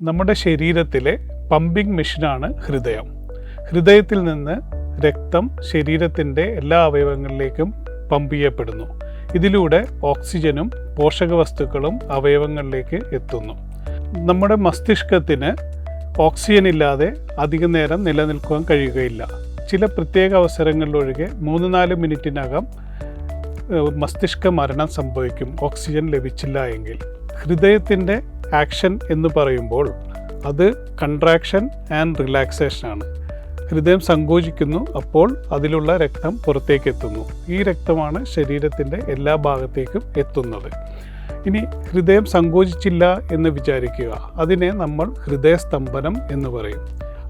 നമ്മുടെ ശരീരത്തിലെ പമ്പിംഗ് മെഷീനാണ് ഹൃദയം. ഹൃദയത്തിൽ നിന്ന് രക്തം ശരീരത്തിൻ്റെ എല്ലാ അവയവങ്ങളിലേക്കും പമ്പ് ചെയ്യപ്പെടുന്നു. ഇതിലൂടെ ഓക്സിജനും പോഷകവസ്തുക്കളും അവയവങ്ങളിലേക്ക് എത്തുന്നു. നമ്മുടെ മസ്തിഷ്കത്തിന് ഓക്സിജൻ ഇല്ലാതെ അധിക നേരം നിലനിൽക്കുവാൻ കഴിയുകയില്ല. ചില പ്രത്യേക അവസരങ്ങളിലൊഴികെ 3-4 മിനിറ്റിനകം മസ്തിഷ്ക മരണം സംഭവിക്കും ഓക്സിജൻ ലഭിച്ചില്ല എങ്കിൽ. ഹൃദയത്തിൻ്റെ ആക്ഷൻ എന്ന് പറയുമ്പോൾ അത് കൺട്രാക്ഷൻ ആൻഡ് റിലാക്സേഷനാണ്. ഹൃദയം സങ്കോചിക്കുന്നു, അപ്പോൾ അതിലുള്ള രക്തം പുറത്തേക്ക് എത്തുന്നു. ഈ രക്തമാണ് ശരീരത്തിൻ്റെ എല്ലാ ഭാഗത്തേക്കും എത്തുന്നത്. ഇനി ഹൃദയം സങ്കോചിച്ചില്ല എന്ന് വിചാരിക്കുക, അതിനെ നമ്മൾ ഹൃദയസ്തംഭനം എന്ന് പറയും.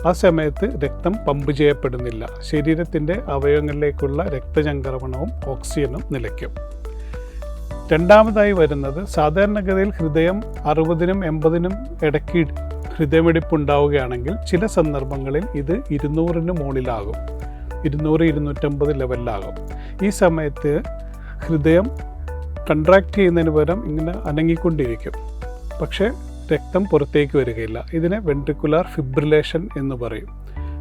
ആ സമയത്ത് രക്തം പമ്പ് ചെയ്യപ്പെടുന്നില്ല, ശരീരത്തിൻ്റെ അവയവങ്ങളിലേക്കുള്ള രക്തചംക്രമണവും ഓക്സിജനും നിലയ്ക്കും. രണ്ടാമതായി വരുന്നത്, സാധാരണഗതിയിൽ ഹൃദയം 60-നും 80-നും ഇടയ്ക്ക് ഹൃദയമിടിപ്പുണ്ടാവുകയാണെങ്കിൽ ചില സന്ദർഭങ്ങളിൽ ഇത് 200-ന് മുകളിലാകും, 200-250 ലെവലിലാകും. ഈ സമയത്ത് ഹൃദയം കൺട്രാക്റ്റ് ചെയ്യുന്നതിന് പകരം ഇങ്ങനെ അനങ്ങിക്കൊണ്ടിരിക്കും, പക്ഷേ രക്തം പുറത്തേക്ക് വരികയില്ല. ഇതിനെ വെൻട്രിക്കുലാർ ഫിബ്രിലേഷൻ എന്ന് പറയും.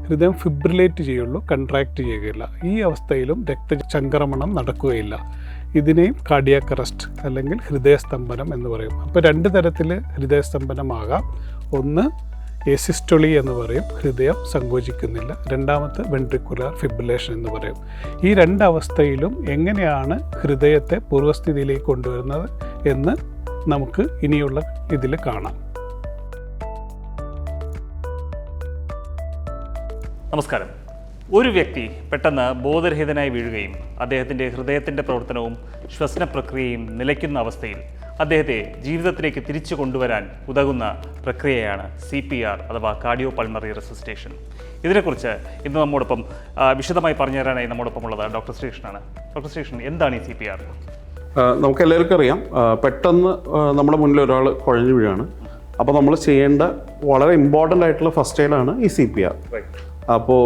ഹൃദയം ഫിബ്രിലേറ്റ് ചെയ്യുള്ളൂ, കൺട്രാക്റ്റ് ചെയ്യുകയില്ല. ഈ അവസ്ഥയിലും രക്തചംക്രമണം നടക്കുകയില്ല. ഇതിനെയും കാർഡിയാക് അറസ്റ്റ് അല്ലെങ്കിൽ ഹൃദയസ്തംഭനം എന്ന് പറയും. അപ്പോൾ 2 തരത്തിൽ ഹൃദയസ്തംഭനമാകാം. ഒന്ന് എസിസ്റ്റോളി എന്ന് പറയും, ഹൃദയം സങ്കോചിക്കുന്നില്ല. രണ്ടാമത്തെ വെൻട്രിക്കുലാർ ഫിബ്രിലേഷൻ എന്ന് പറയും. ഈ 2 അവസ്ഥയിലും എങ്ങനെയാണ് ഹൃദയത്തെ പൂർവ്വസ്ഥിതിയിലേക്ക് കൊണ്ടുവരുന്നത് എന്ന് നമുക്ക് ഇനിയുള്ള ഇതിൽ കാണാം. നമസ്കാരം. ഒരു വ്യക്തി പെട്ടെന്ന് ബോധരഹിതനായി വീഴുകയും അദ്ദേഹത്തിൻ്റെ ഹൃദയത്തിൻ്റെ പ്രവർത്തനവും ശ്വസന പ്രക്രിയയും നിലയ്ക്കുന്ന അവസ്ഥയിൽ അദ്ദേഹത്തെ ജീവിതത്തിലേക്ക് തിരിച്ചു കൊണ്ടുവരാൻ ഉതകുന്ന പ്രക്രിയയാണ് CPR അഥവാ കാർഡിയോ പൾമണറി റെസിസ്റ്റേഷൻ. ഇതിനെക്കുറിച്ച് ഇന്ന് നമ്മോടൊപ്പം വിശദമായി പറഞ്ഞു തരാനായി നമ്മോടൊപ്പം ഉള്ളത് ഡോക്ടർ ശ്രീകൃഷ്ണനാണ്. ഡോക്ടർ ശ്രീകൃഷ്ണൻ, എന്താണ് ഈ CPR? നമുക്ക് എല്ലാവർക്കും അറിയാം, പെട്ടെന്ന് നമ്മുടെ മുന്നിൽ ഒരാൾ കുഴഞ്ഞു വീഴാണ്. അപ്പോൾ നമ്മൾ ചെയ്യേണ്ട വളരെ ഇമ്പോർട്ടൻ്റ് ആയിട്ടുള്ള ഫസ്റ്റ് എയ്ഡാണ് ഈ CPR. അപ്പോൾ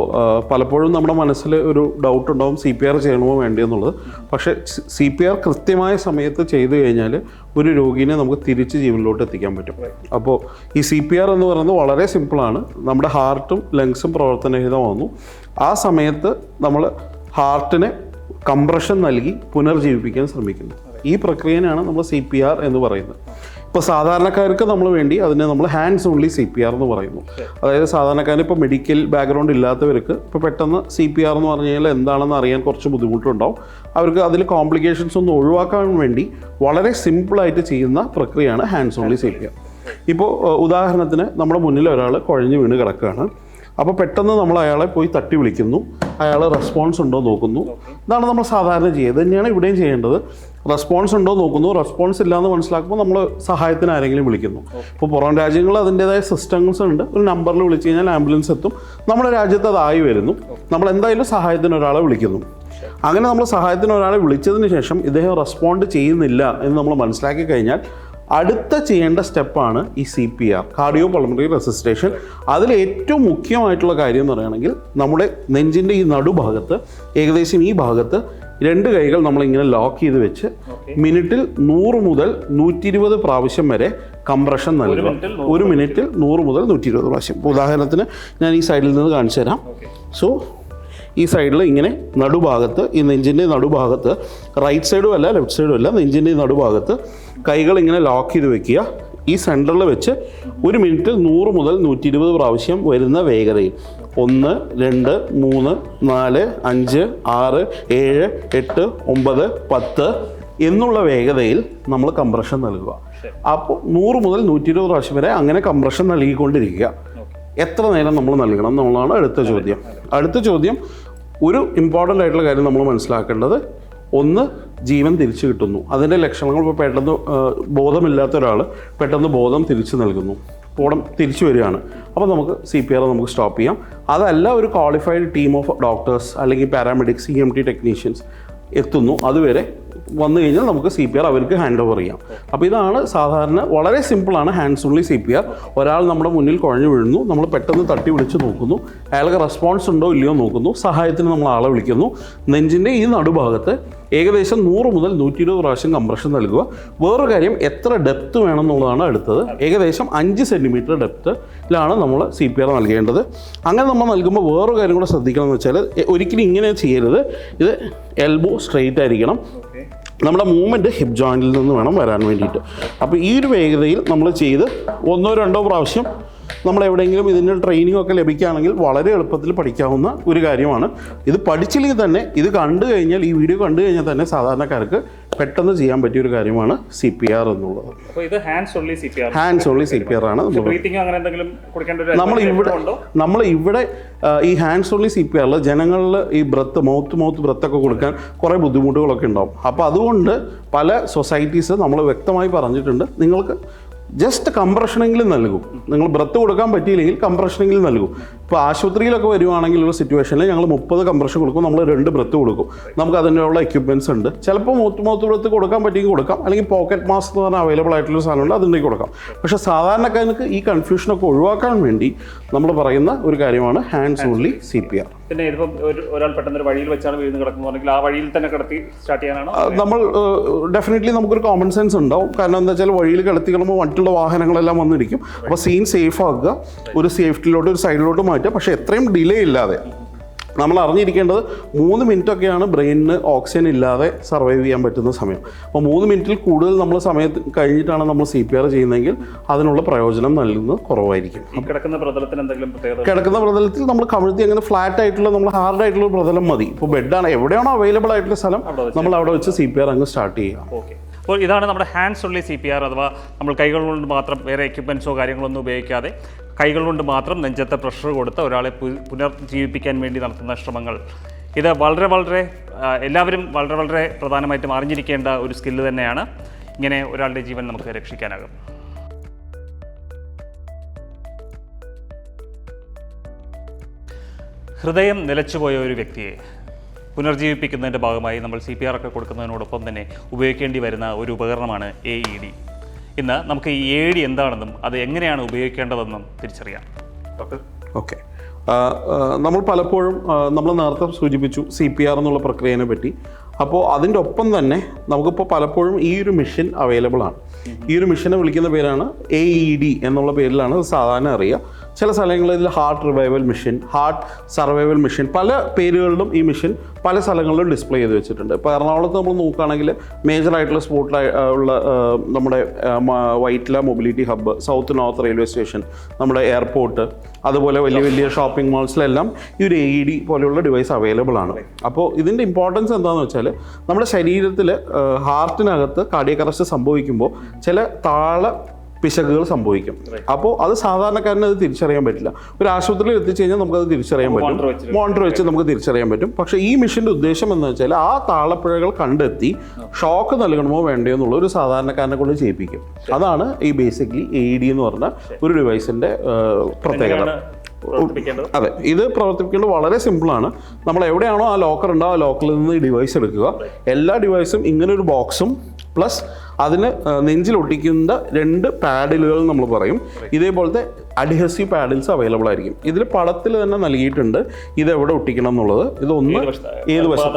പലപ്പോഴും നമ്മുടെ മനസ്സിൽ ഒരു ഡൗട്ട് ഉണ്ടാവും, CPR ചെയ്യണമോ വേണ്ടിയെന്നുള്ളത്. പക്ഷേ CPR കൃത്യമായ സമയത്ത് ചെയ്തു കഴിഞ്ഞാൽ ഒരു രോഗീനെ നമുക്ക് തിരിച്ച് ജീവനിലോട്ട് എത്തിക്കാൻ പറ്റും. അപ്പോൾ ഈ CPR എന്ന് പറയുന്നത് വളരെ സിമ്പിളാണ്. നമ്മുടെ ഹാർട്ടും ലങ്സും പ്രവർത്തനരഹിതമാകുന്നു. ആ സമയത്ത് നമ്മൾ ഹാർട്ടിനെ കംപ്രഷൻ നൽകി പുനർജീവിപ്പിക്കാൻ ശ്രമിക്കുന്നു. ഈ പ്രക്രിയയാണ് നമ്മൾ CPR എന്ന് പറയുന്നത്. ഇപ്പോൾ സാധാരണക്കാർക്ക് നമ്മൾ വേണ്ടി അതിനെ നമ്മൾ ഹാൻഡ്സ് ഓൺലി CPR എന്ന് പറയുന്നു. അതായത് സാധാരണക്കാരന് ഇപ്പോൾ മെഡിക്കൽ ബാക്ക്ഗ്രൗണ്ട് ഇല്ലാത്തവർക്ക് ഇപ്പോൾ പെട്ടെന്ന് CPR എന്ന് പറഞ്ഞു കഴിഞ്ഞാൽ എന്താണെന്ന് അറിയാൻ കുറച്ച് ബുദ്ധിമുട്ടുണ്ടാവും. അവർക്ക് അതിൽ കോംപ്ലിക്കേഷൻസ് ഒന്നും ഒഴിവാക്കാൻ വേണ്ടി വളരെ സിമ്പിളായിട്ട് ചെയ്യുന്ന പ്രക്രിയയാണ് ഹാൻഡ്സ് ഓൺലി CPR. ഇപ്പോൾ ഉദാഹരണത്തിന് നമ്മുടെ മുന്നിൽ ഒരാൾ കുഴഞ്ഞു വീണ് കിടക്കുകയാണ്. അപ്പോൾ പെട്ടെന്ന് നമ്മൾ അയാളെ പോയി തട്ടി വിളിക്കുന്നു, അയാൾ റെസ്പോൺസ് ഉണ്ടോ നോക്കുന്നു. ഇതാണ് നമ്മൾ സാധാരണ ചെയ്യുക. ഇത് തന്നെയാണ് ഇവിടെയും ചെയ്യേണ്ടത്. റെസ്പോൺസ് ഉണ്ടോ നോക്കുന്നു. റെസ്പോൺസ് ഇല്ലയെന്ന് മനസ്സിലാക്കുമ്പോൾ നമ്മൾ സഹായത്തിന് ആരെങ്കിലും വിളിക്കുന്നു. ഇപ്പോൾ പുറം രാജ്യങ്ങളിൽ അതിൻ്റേതായ സിസ്റ്റംസ് ഉണ്ട്. ഒരു നമ്പറിൽ വിളിച്ച് കഴിഞ്ഞാൽ ആംബുലൻസ് എത്തും. നമ്മുടെ രാജ്യത്ത് അതായി വരുന്നു. നമ്മൾ എന്തായാലും സഹായത്തിന് ഒരാളെ വിളിക്കുന്നു. അങ്ങനെ നമ്മൾ സഹായത്തിന് ഒരാളെ വിളിച്ചതിന് ശേഷം ഇദ്ദേഹം റെസ്പോണ്ട് ചെയ്യുന്നില്ല എന്ന് നമ്മൾ മനസ്സിലാക്കി കഴിഞ്ഞാൽ അടുത്ത ചെയ്യേണ്ട സ്റ്റെപ്പാണ് ഈ CPR, കാർഡിയോ പൾമണറി റെസിസ്റ്റേഷൻ. അതിൽ ഏറ്റവും മുഖ്യമായിട്ടുള്ള കാര്യം എന്ന് പറയുകയാണെങ്കിൽ നമ്മുടെ നെഞ്ചിൻ്റെ ഈ നടുഭാഗത്ത്, ഏകദേശം ഈ ഭാഗത്ത് 2 കൈകൾ നമ്മളിങ്ങനെ ലോക്ക് ചെയ്ത് വെച്ച് മിനിറ്റിൽ 100 മുതൽ 120 പ്രാവശ്യം വരെ കംപ്രഷൻ നൽകുക. 1 മിനിറ്റിൽ 100 മുതൽ 120 പ്രാവശ്യം. ഉദാഹരണത്തിന് ഞാൻ ഈ സൈഡിൽ നിന്ന് കാണിച്ചു തരാം. സോ ഈ സൈഡിൽ ഇങ്ങനെ നടുഭാഗത്ത്, ഈ നെഞ്ചിൻ്റെ നടുഭാഗത്ത്, റൈറ്റ് സൈഡും അല്ല ലെഫ്റ്റ് സൈഡും അല്ല, നെഞ്ചിൻ്റെ നടുഭാഗത്ത് കൈകൾ ഇങ്ങനെ ലോക്ക് ചെയ്ത് വെക്കുക. ഈ സെൻറ്ററിൽ വെച്ച് 1 മിനിറ്റിൽ 100 മുതൽ 120 പ്രാവശ്യം വരുന്ന വേഗതയിൽ 1, 2, 3, 4, 5, 6, 7, 8, 9, 10 എന്നുള്ള വേഗതയിൽ നമ്മൾ കംപ്രഷൻ നൽകുക. അപ്പോൾ 100 മുതൽ 120 പ്രാവശ്യം വരെ അങ്ങനെ കംപ്രഷൻ നൽകിക്കൊണ്ടിരിക്കുക. എത്ര നേരം നമ്മൾ നൽകണം എന്നുള്ളതാണ് അടുത്ത ചോദ്യം. ഒരു ഇമ്പോർട്ടൻ്റ് ആയിട്ടുള്ള കാര്യം നമ്മൾ മനസ്സിലാക്കേണ്ടത്, ഒന്ന്, ജീവൻ തിരിച്ചു കിട്ടുന്നു. അതിൻ്റെ ലക്ഷണങ്ങൾ ഇപ്പോൾ പെട്ടെന്ന് ബോധമില്ലാത്ത ഒരാൾ പെട്ടെന്ന് ബോധം തിരിച്ചു നൽകുന്നു, ബോധം തിരിച്ചു വരികയാണ്. അപ്പോൾ നമുക്ക് CPR നമുക്ക് സ്റ്റോപ്പ് ചെയ്യാം. അതല്ല, ഒരു ക്വാളിഫൈഡ് ടീം ഓഫ് ഡോക്ടേഴ്സ് അല്ലെങ്കിൽ പാരാമെഡിക്സ്, EMT ടെക്നീഷ്യൻസ് എത്തുന്നു. അതുവരെ വന്നു കഴിഞ്ഞാൽ നമുക്ക് CPR അവർക്ക് ഹാൻഡ് ഓവർ ചെയ്യാം. അപ്പോൾ ഇതാണ് സാധാരണ, വളരെ സിമ്പിളാണ് ഹാൻഡ്സ് ഓൺലി CPR. ഒരാൾ നമ്മുടെ മുന്നിൽ കുഴഞ്ഞു വീഴുന്നു, നമ്മൾ പെട്ടെന്ന് തട്ടി വിളിച്ച് നോക്കുന്നു, അയാൾക്ക് റെസ്പോൺസ് ഉണ്ടോ ഇല്ലയോ നോക്കുന്നു, സഹായത്തിന് നമ്മൾ ആളെ വിളിക്കുന്നു. നെഞ്ചിൻ്റെ ഈ നടുഭാഗത്ത് ഏകദേശം 100 മുതൽ 120 പ്രാവശ്യം കംപ്രഷൻ നൽകുക. വേറൊരു കാര്യം, എത്ര ഡെപ്ത് വേണം എന്നുള്ളതാണ് അടുത്തത്. ഏകദേശം 5 സെൻറ്റിമീറ്റർ ഡെപ്തിലാണ് നമ്മൾ CPR നൽകേണ്ടത്. അങ്ങനെ നമ്മൾ നൽകുമ്പോൾ വേറൊരു കാര്യം കൂടെ ശ്രദ്ധിക്കണം എന്ന് വെച്ചാൽ, ഒരിക്കലും ഇങ്ങനെ ചെയ്യരുത്. ഇത് എൽബോ സ്ട്രെയിറ്റ് ആയിരിക്കണം. നമ്മുടെ മൂവ്മെൻറ്റ് ഹിപ്പ് ജോയിൻറ്റിൽ നിന്ന് വേണം വരാൻ വേണ്ടിയിട്ട്. അപ്പോൾ ഈ ഒരു വേഗതയിൽ നമ്മൾ ചെയ്ത് 1-2 പ്രാവശ്യം നമ്മൾ എവിടെയെങ്കിലും ഇതിൻ്റെ ട്രെയിനിങ് ഒക്കെ ലഭിക്കുകയാണെങ്കിൽ വളരെ എളുപ്പത്തിൽ പഠിക്കാവുന്ന ഒരു കാര്യമാണ്. ഇത് പഠിച്ചില്ലെങ്കിൽ തന്നെ, ഇത് കണ്ടു കഴിഞ്ഞാൽ, ഈ വീഡിയോ കണ്ടു കഴിഞ്ഞാൽ തന്നെ സാധാരണക്കാർക്ക് പെട്ടെന്ന് ചെയ്യാൻ പറ്റിയ ഒരു കാര്യമാണ് CPR എന്നുള്ളത്. ഹാൻഡ്സ് ഓൺലി CPR ആണ്. നമ്മൾ ഇവിടെ ഈ ഹാൻഡ്സ് ഓൺലി CPRൽ ജനങ്ങളിൽ ഈ മൗത്ത് ബ്രത്തൊക്കെ കൊടുക്കാൻ കുറേ ബുദ്ധിമുട്ടുകളൊക്കെ ഉണ്ടാവും. അപ്പോൾ അതുകൊണ്ട് പല സൊസൈറ്റീസ് നമ്മൾ വ്യക്തമായി പറഞ്ഞിട്ടുണ്ട്, നിങ്ങൾക്ക് ജസ്റ്റ് കംപ്രഷനെങ്കിലും നൽകും. നിങ്ങൾ ബ്രത്ത് കൊടുക്കാൻ പറ്റിയില്ലെങ്കിൽ കംപ്രഷനെങ്കിലും നൽകും. ഇപ്പോൾ ആശുപത്രിയിലൊക്കെ വരുവാണെങ്കിൽ ഒരു സിറ്റുവേഷനിൽ ഞങ്ങൾ 30 കംപ്രഷൻ കൊടുക്കും, നമ്മൾ 2 ബ്രത്ത് കൊടുക്കും. നമുക്ക് അതിനുള്ള എക്യുപ്മെൻറ്റ്സ് ഉണ്ട്. ചിലപ്പോൾ മൗത്ത് ബ്രത്ത് കൊടുക്കാൻ പറ്റിയെങ്കിൽ കൊടുക്കാം, അല്ലെങ്കിൽ പോക്കറ്റ് മാസ്ക് എന്ന് പറഞ്ഞാൽ അവൈലബിൾ ആയിട്ടുള്ള സാധനമുണ്ട്, അതുണ്ടെങ്കിൽ കൊടുക്കാം. പക്ഷേ സാധാരണക്കാർക്ക് ഈ കൺഫ്യൂഷനൊക്കെ ഒഴിവാക്കാൻ വേണ്ടി നമ്മൾ പറയുന്ന ഒരു കാര്യമാണ് ഹാൻഡ്സ് ഓൺലി CPR. പിന്നെ ഇതിപ്പം ഒരാൾ പെട്ടെന്ന് ഒരു വഴിയിൽ വെച്ചാണ് വീഴുന്ന കിടക്കുന്നതെങ്കിൽ ആ വഴിയിൽ തന്നെ കിടത്തി സ്റ്റാർട്ട് ചെയ്യാനാണ് നമ്മൾ ഡെഫിനറ്റ്ലി നമുക്കൊരു കോമൺ സെൻസ് ഉണ്ടാവും. കാരണം എന്താ വെച്ചാൽ വഴിയിൽ കിടത്തി കിടമ്പോൾ മറ്റുള്ള വാഹനങ്ങളെല്ലാം വന്നിരിക്കും. അപ്പോൾ സീൻ സേഫ് ആക്കുക, ഒരു സേഫ്റ്റിയിലോട്ട് ഒരു സൈഡിലോട്ട് മാറ്റുക. പക്ഷേ എത്രയും ഡിലേ ഇല്ലാതെ. നമ്മൾ അറിഞ്ഞിരിക്കേണ്ടത് 3 മിനിറ്റൊക്കെയാണ് ബ്രെയിനിന് ഓക്സിജൻ ഇല്ലാതെ സർവൈവ് ചെയ്യാൻ പറ്റുന്ന സമയം. അപ്പോൾ 3 മിനിറ്റിൽ കൂടുതൽ നമ്മൾ സമയത്ത് കഴിഞ്ഞിട്ടാണ് നമ്മൾ CPR ചെയ്യുന്നതെങ്കിൽ അതിനുള്ള പ്രയോജനം നൽകുന്നത് കുറവായിരിക്കും. കിടക്കുന്ന പ്രതലത്തിൽ എന്തെങ്കിലും കിടക്കുന്ന പ്രതലത്തിൽ നമ്മൾ കമിഴ്ത്തി അങ്ങനെ ഫ്ലാറ്റ് ആയിട്ടുള്ള, നമ്മൾ ഹാർഡ് ആയിട്ടുള്ള പ്രതലം മതി. ഇപ്പോൾ ബെഡാണ്, എവിടെയാണോ അവൈലബിൾ ആയിട്ടുള്ള സ്ഥലം നമ്മൾ അവിടെ വെച്ച് CPR അങ്ങ് സ്റ്റാർട്ട് ചെയ്യുക. ഓക്കെ. അപ്പോൾ ഇതാണ് നമ്മുടെ ഹാൻഡ്സ് ഓൺലി CPR, അഥവാ നമ്മൾ കൈകൾ കൊണ്ട് മാത്രം, വേറെ എക്യുപ്മെൻറ്റ്സോ കാര്യങ്ങളൊന്നും ഉപയോഗിക്കാതെ കൈകൾ കൊണ്ട് മാത്രം നെഞ്ചത്തെ പ്രഷർ കൊടുത്ത് ഒരാളെ പുനർജീവിപ്പിക്കാൻ വേണ്ടി നടത്തുന്ന ശ്രമങ്ങൾ. ഇത് വളരെ എല്ലാവരും വളരെ പ്രധാനമായിട്ടും അറിഞ്ഞിരിക്കേണ്ട ഒരു സ്കില്ല് തന്നെയാണ്. ഇങ്ങനെ ഒരാളുടെ ജീവൻ നമുക്ക് രക്ഷിക്കാനാകും. ഹൃദയം നിലച്ചുപോയ ഒരു വ്യക്തിയെ പുനർജീവിപ്പിക്കുന്നതിൻ്റെ ഭാഗമായി നമ്മൾ CPR ഒക്കെ കൊടുക്കുന്നതിനോടൊപ്പം തന്നെ ഉപയോഗിക്കേണ്ടി വരുന്ന ഒരു ഉപകരണമാണ് AED. ഇന്ന് നമുക്ക് ഈ AED എന്താണെന്നും അത് എങ്ങനെയാണ് ഉപയോഗിക്കേണ്ടതെന്നും തിരിച്ചറിയാം. ഡോക്ടർ. ഓക്കെ. നമ്മൾ പലപ്പോഴും നമ്മൾ നേരത്തെ സൂചിപ്പിച്ചു CPR എന്നുള്ള പ്രക്രിയനെ പറ്റി. അപ്പോൾ അതിൻ്റെ ഒപ്പം തന്നെ നമുക്കിപ്പോൾ പലപ്പോഴും ഈ ഒരു മെഷീൻ അവൈലബിൾ ആണ്. ഈ ഒരു മെഷീനെ വിളിക്കുന്ന പേരാണ് AED എന്നുള്ള പേരിലാണ് സാധാരണ അറിയുക. ചില സ്ഥലങ്ങളിൽ ഇതിൽ heart revival machine, heart survival machine, പല പേരുകളിലും ഈ മെഷീൻ പല സ്ഥലങ്ങളിലും ഡിസ്പ്ലേ ചെയ്ത് വെച്ചിട്ടുണ്ട്. ഇപ്പോൾ എറണാകുളത്ത് നമ്മൾ നോക്കുകയാണെങ്കിൽ മേജറായിട്ടുള്ള സ്പോട്ടിൽ ഉള്ള നമ്മുടെ Vyttila mobility hub, south north railway station, നമ്മുടെ എയർപോർട്ട്, അതുപോലെ വലിയ ഷോപ്പിംഗ് മാൾസിലെല്ലാം ഈ ഒരു AED പോലെയുള്ള ഡിവൈസ് അവൈലബിൾ ആണ്. അപ്പോൾ ഇതിൻ്റെ ഇമ്പോർട്ടൻസ് എന്താണെന്ന് വെച്ചാൽ, നമ്മുടെ ശരീരത്തിൽ ഹാർട്ടിനകത്ത് കാർഡിയക് അറസ്റ്റ് സംഭവിക്കുമ്പോൾ ചില പിശകുകൾ സംഭവിക്കും. അപ്പോൾ അത് സാധാരണക്കാരന് അത് തിരിച്ചറിയാൻ പറ്റില്ല. ഒരു ആശുപത്രിയിൽ എത്തിച്ചു കഴിഞ്ഞാൽ നമുക്കത് തിരിച്ചറിയാൻ പറ്റും, മോണിറ്റർ വെച്ച് നമുക്ക് തിരിച്ചറിയാൻ പറ്റും. പക്ഷേ ഈ മെഷീൻ്റെ ഉദ്ദേശം എന്ന് വെച്ചാൽ ആ താളപ്പിഴകൾ കണ്ടെത്തി ഷോക്ക് നൽകണമോ വേണ്ടയോ എന്നുള്ള ഒരു സാധാരണക്കാരനെ കൊണ്ട് ചെയ്യിപ്പിക്കും. അതാണ് ഈ ബേസിക്കലി AED എന്ന് പറഞ്ഞ ഒരു ഡിവൈസിൻ്റെ പ്രത്യേകത. അതെ, ഇത് പ്രവർത്തിപ്പിക്കേണ്ടത് വളരെ സിമ്പിളാണ്. നമ്മൾ എവിടെയാണോ ആ ലോക്കർ ഉണ്ടോ ആ ലോക്കറിൽ നിന്ന് ഈ ഡിവൈസ് എടുക്കുക. എല്ലാ ഡിവൈസും ഇങ്ങനൊരു ബോക്സും പ്ലസ് അതിന് നെഞ്ചിലൊട്ടിക്കുന്ന 2 പാഡിലുകൾ നമ്മൾ പറയും. ഇതേപോലത്തെ അഡ്ഹസീവ് പാഡിൽസ് അവൈലബിൾ ആയിരിക്കും. ഇതിൽ പടത്തിൽ തന്നെ നൽകിയിട്ടുണ്ട് ഇത് എവിടെ ഒട്ടിക്കണം എന്നുള്ളത്. ഇതൊന്ന് ഏത് വശം,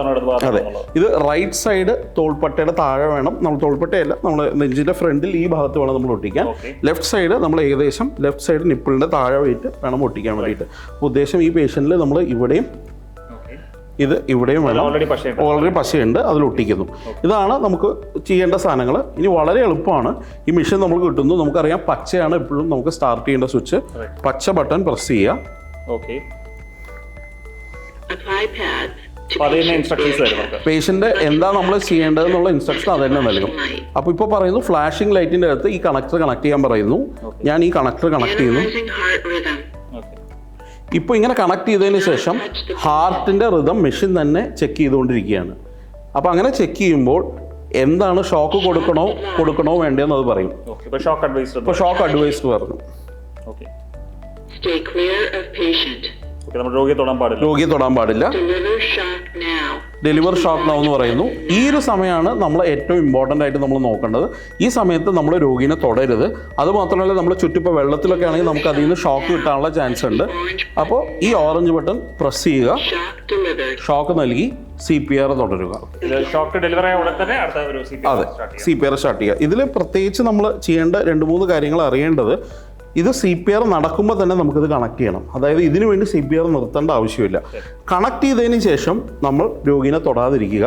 അതെ, ഇത് റൈറ്റ് സൈഡ് തോൾപ്പട്ടയുടെ താഴെ വേണം. നമ്മൾ തോൾപ്പട്ടയല്ല, നമ്മൾ നെഞ്ചിൻ്റെ ഫ്രണ്ടിൽ ഈ ഭാഗത്ത് വേണം നമ്മൾ ഒട്ടിക്കാൻ. ലെഫ്റ്റ് സൈഡ് നമ്മൾ ഏകദേശം ലെഫ്റ്റ് സൈഡ് നിപ്പിളിൻ്റെ താഴെ വെയിറ്റ് വേണം ഒട്ടിക്കാൻ വേണ്ടിയിട്ട്. ഉദ്ദേശം ഈ പേഷ്യൻറ്റിൽ നമ്മൾ ഇവിടെയും ഇവിടെയും വേണം. ഓൾറെഡി പശയുണ്ട്, അതിൽ ഒട്ടിക്കുന്നു. ഇതാണ് നമുക്ക് ചെയ്യേണ്ട സാധനങ്ങൾ. ഇനി വളരെ എളുപ്പമാണ്. ഈ മെഷീൻ നമുക്ക് കിട്ടുന്നു. നമുക്കറിയാം പച്ചയാണ് എപ്പോഴും നമുക്ക് സ്റ്റാർട്ട് ചെയ്യേണ്ട സ്വിച്ച്. പച്ച ബട്ടൺ പ്രസ് ചെയ്യുക. പേഷ്യന്റ് എന്താ നമ്മൾ ചെയ്യേണ്ടതെന്നുള്ള ഇൻസ്ട്രക്ഷൻ അത് തന്നെ നൽകും. അപ്പോൾ ഇപ്പോൾ പറയുന്നു ഫ്ലാഷിംഗ് ലൈറ്റിൻ്റെ അകത്ത് ഈ കണക്ടർ കണക്ട് ചെയ്യാൻ പറയുന്നു. ഞാൻ ഈ കണക്ടർ കണക്ട് ചെയ്യുന്നു. ഇപ്പോൾ ഇങ്ങനെ കണക്ട് ചെയ്തതിന് ശേഷം ഹാർട്ടിൻ്റെ റിതം മെഷീൻ തന്നെ ചെക്ക് ചെയ്തുകൊണ്ടിരിക്കുകയാണ്. അപ്പോൾ അങ്ങനെ ചെക്ക് ചെയ്യുമ്പോൾ എന്താണ് ഷോക്ക് കൊടുക്കണോ വേണ്ടതെന്ന് അത് പറയും. ഇപ്പോൾ ഷോക്ക് അഡ്വൈസ്ഡ് പറഞ്ഞു. രോഗിയെ തൊടാൻ പാടില്ല. ഡെലിവർ ഷോക്ക് നൗ എന്ന് പറയുന്നു. ഈ ഒരു സമയമാണ് നമ്മൾ ഏറ്റവും ഇമ്പോർട്ടൻ്റ് ആയിട്ട് നമ്മൾ നോക്കേണ്ടത്. ഈ സമയത്ത് നമ്മൾ രോഗീനെ തൊടരുത്. അതുമാത്രമല്ല, നമ്മൾ ചുറ്റിപ്പോൾ വെള്ളത്തിലൊക്കെ ആണെങ്കിൽ നമുക്ക് അതിൽ നിന്ന് ഷോക്ക് കിട്ടാനുള്ള ചാൻസ് ഉണ്ട്. അപ്പോൾ ഈ ഓറഞ്ച് ബട്ടൺ പ്രസ് ചെയ്യുക, ഷോക്ക് നൽകി CPR തുടരുക. ഷോക്ക് ഡെലിവറി ആയ ഉടൻ തന്നെ അടുത്ത ഒരു അതെ, CPR സ്റ്റാർട്ട് ചെയ്യുക. ഇതിൽ പ്രത്യേകിച്ച് നമ്മൾ ചെയ്യേണ്ട 2-3 കാര്യങ്ങൾ അറിയേണ്ടത്, ഇത് CPR നടക്കുമ്പോൾ തന്നെ നമുക്കിത് കണക്ട് ചെയ്യണം. അതായത് ഇതിനു വേണ്ടി CPR നിർത്തേണ്ട ആവശ്യമില്ല. കണക്ട് ചെയ്തതിന് ശേഷം നമ്മൾ രോഗീനെ തൊടാതിരിക്കുക.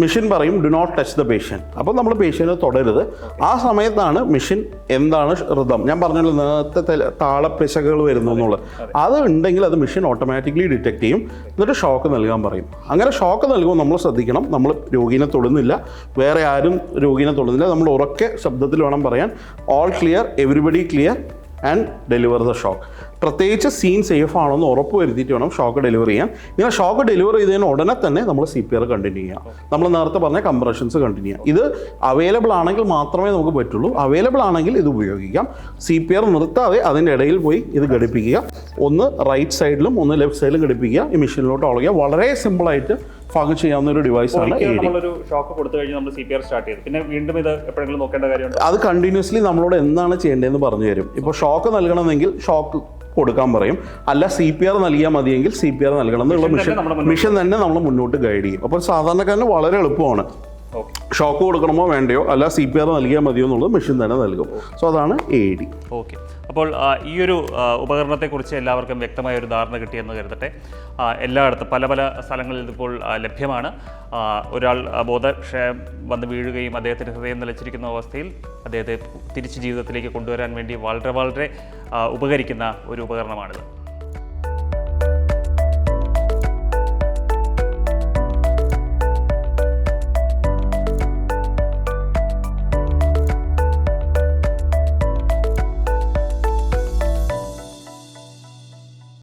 മെഷീൻ പറയും do not touch the patient. അപ്പോൾ നമ്മൾ പേഷ്യൻറ്റിനെ തൊടരുത്. ആ സമയത്താണ് മെഷീൻ എന്താണ് ഋതം, ഞാൻ പറഞ്ഞല്ലോ നേരത്തെ താളപ്പിശകൾ വരുന്നു എന്നുള്ളത്, അത് ഉണ്ടെങ്കിൽ അത് മെഷീൻ ഓട്ടോമാറ്റിക്കലി ഡിറ്റക്ട് ചെയ്യും. എന്നിട്ട് ഷോക്ക് നൽകാൻ പറയും. അങ്ങനെ ഷോക്ക് നൽകുമ്പോൾ നമ്മൾ ശ്രദ്ധിക്കണം, നമ്മൾ രോഗീനെ തൊടുന്നില്ല, വേറെ ആരും രോഗീനെ തൊടുന്നില്ല. നമ്മൾ ഉറക്കെ ശബ്ദത്തിൽ വേണം പറയാൻ, all clear, everybody clear and deliver the shock. പ്രത്യേകിച്ച് സീൻ സേഫ് ആണോ എന്ന് ഉറപ്പ് വരുത്തിയിട്ട് വേണം ഷോക്ക് ഡെലിവർ ചെയ്യാൻ. ഇങ്ങനെ ഷോക്ക് ഡെലിവർ ചെയ്തതിന് ഉടനെ തന്നെ നമ്മൾ CPR കണ്ടിന്യൂ ചെയ്യാം. നമ്മൾ നേരത്തെ പറഞ്ഞ കംപ്രഷൻസ് കണ്ടിന്യൂ ചെയ്യാം. ഇത് അവൈലബിൾ ആണെങ്കിൽ മാത്രമേ നമുക്ക് പറ്റുള്ളൂ. അവൈലബിൾ ആണെങ്കിൽ ഇത് ഉപയോഗിക്കാം. CPR നിർത്താതെ അതിൻ്റെ ഇടയിൽ പോയി ഇത് ഘടിപ്പിക്കുക. ഒന്ന് റൈറ്റ് സൈഡിലും ഒന്ന് ലെഫ്റ്റ് സൈഡിലും ഘടിപ്പിക്കുക. ഈ മെഷീനിലോട്ട് ഒളക്കുക. വളരെ സിമ്പിളായിട്ട് ഫംഗ്ഷൻ ചെയ്യാവുന്ന ഒരു ഡിവൈസാണ് AED. നമ്മളൊരു ഷോക്ക് കൊടുത്തു കഴിഞ്ഞാൽ നമ്മൾ CPR സ്റ്റാർട്ട് ചെയ്തു, പിന്നെ വീണ്ടും ഇത് എപ്പോഴെങ്കിലും നോക്കേണ്ട കാര്യമുണ്ട്? അത് കണ്ടിന്യൂസ്ലി നമ്മളോട് എന്താണ് ചെയ്യേണ്ടതെന്ന് പറഞ്ഞു തരും. ഇപ്പോൾ ഷോക്ക് നൽകണമെങ്കിൽ ഷോക്ക് കൊടുക്കാൻ പറയും, അല്ല CPR നൽകിയാൽ മതിയെങ്കിൽ CPR നൽകണം എന്നുള്ള മിഷൻ തന്നെ നമ്മൾ മുന്നോട്ട് ഗൈഡ് ചെയ്യും. അപ്പോൾ സാധാരണക്കാരന് വളരെ എളുപ്പമാണ്. ഷോക്ക് കൊടുക്കണമോ വേണ്ടയോ, അല്ല CPR നൽകിയാൽ മതിയോ എന്നുള്ളത് മെഷീൻ തന്നെ നൽകും. സോ അതാണ് AED. ഓക്കെ, അപ്പോൾ ഈ ഒരു ഉപകരണത്തെക്കുറിച്ച് എല്ലാവർക്കും വ്യക്തമായ ഒരു ധാരണ കിട്ടിയെന്ന് കരുതട്ടെ. എല്ലായിടത്തും പല പല സ്ഥലങ്ങളിൽ ഇതിപ്പോൾ ലഭ്യമാണ്. ഒരാൾ ബോധക്ഷയം വന്ന് വീഴുകയും അദ്ദേഹത്തിന് ഹൃദയം നിലച്ചിരിക്കുന്ന അവസ്ഥയിൽ അദ്ദേഹത്തെ തിരിച്ച് ജീവിതത്തിലേക്ക് കൊണ്ടുവരാൻ വേണ്ടി വളരെ വളരെ ഉപകരിക്കുന്ന ഒരു ഉപകരണമാണിത്.